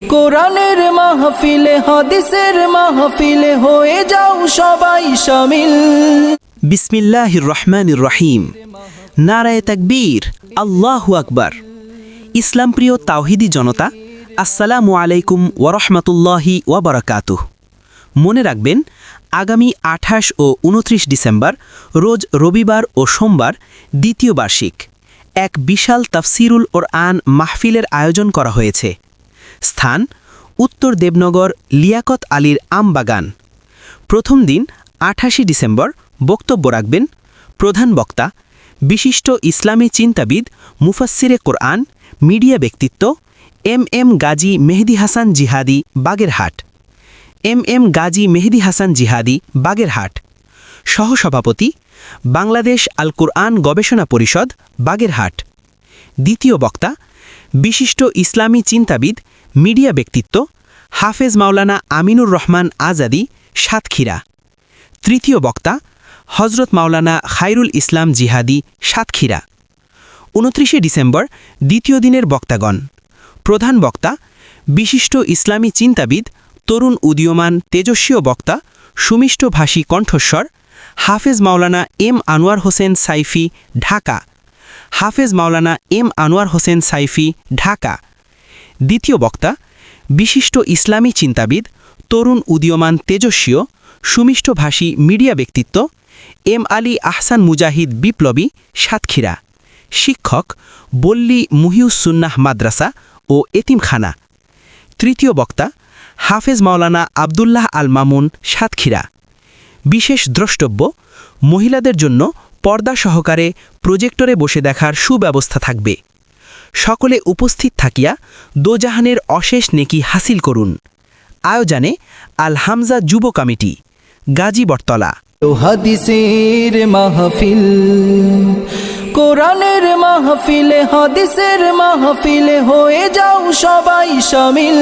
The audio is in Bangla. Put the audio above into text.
কোরআনের মাহফিলে হাদিসের মাহফিলে হয়ে যাও সবাই শামিল। বিসমিল্লাহির রহমানির রহিম। নারায়ে তাকবীর, আল্লাহু আকবার। ইসলাম প্রিয় তাওহিদি জনতা, আসসালামু আলাইকুম ওয়া রাহমাতুল্লাহি ওয়া বারাকাতুহু। মনে রাখবেন, আগামী 28 ও 29 ডিসেম্বর রোজ রবিবার ও সোমবার দ্বিতীয় বার্ষিক এক বিশাল তাফসিরুল কোরআন মাহফিলের আয়োজন করা হয়েছে। স্থান উত্তর দেবনগর লিয়াকত আলীর আমবাগান। প্রথম দিন 28 ডিসেম্বর বক্তব্য রাখবেন প্রধান বক্তা, বিশিষ্ট ইসলামী চিন্তাবিদ, মুফাসসিরে কোরআন, মিডিয়া ব্যক্তিত্ব এম গাজী মেহেদী হাসান জিহাদি বাগেরহাট। এম গাজী মেহেদী হাসান জিহাদি বাগেরহাট। সহসভাপতি বাংলাদেশ আল কোরআন গবেষণা পরিষদ বাগেরহাট। দ্বিতীয় বক্তা, বিশিষ্ট ইসলামী চিন্তাবিদ, মিডিয়া ব্যক্তিত্ব হাফেজ মাওলানা আমিনুর রহমান আজাদি সাতক্ষীরা। তৃতীয় বক্তা হজরত মাওলানা খায়রুল ইসলাম জিহাদি সাতক্ষীরা। 29 ডিসেম্বর দ্বিতীয় দিনের বক্তাগণ। প্রধান বক্তা, বিশিষ্ট ইসলামী চিন্তাবিদ, তরুণ উদীয়মান তেজস্বী বক্তা, সুমিষ্টভাষী কণ্ঠস্বর হাফেজ মাওলানা এম আনোয়ার হোসেন সাইফি ঢাকা। হাফেজ মাওলানা এম আনোয়ার হোসেন সাইফি ঢাকা। দ্বিতীয় বক্তা, বিশিষ্ট ইসলামী চিন্তাবিদ, তরুণ উদীয়মান তেজস্বী সুমিষ্টভাষী মিডিয়া ব্যক্তিত্ব এম আলী আহসান মুজাহিদ বিপ্লবী সাতক্ষীরা। শিক্ষক বল্লী মুহিউসুন্নাহ মাদ্রাসা ও এতিমখানা। তৃতীয় বক্তা, হাফেজ মাওলানা আবদুল্লাহ আল মামুন সাতক্ষীরা। বিশেষ দ্রষ্টব্য, মহিলাদের জন্য পর্দা সহকারে প্রজেক্টরে বসে দেখার সুব্যবস্থা থাকবে। সকলে উপস্থিত থাকিয়া দোজাহানের অশেষ নেকি হাসিল করুন। আয়োজনে আল হামজা যুব কমিটি, গাজী বটতলা। হাদিসের মাহফিল, কোরআনের মাহফিলে হাদিসের মাহফিলে হয়ে যাও সবাই শামিল।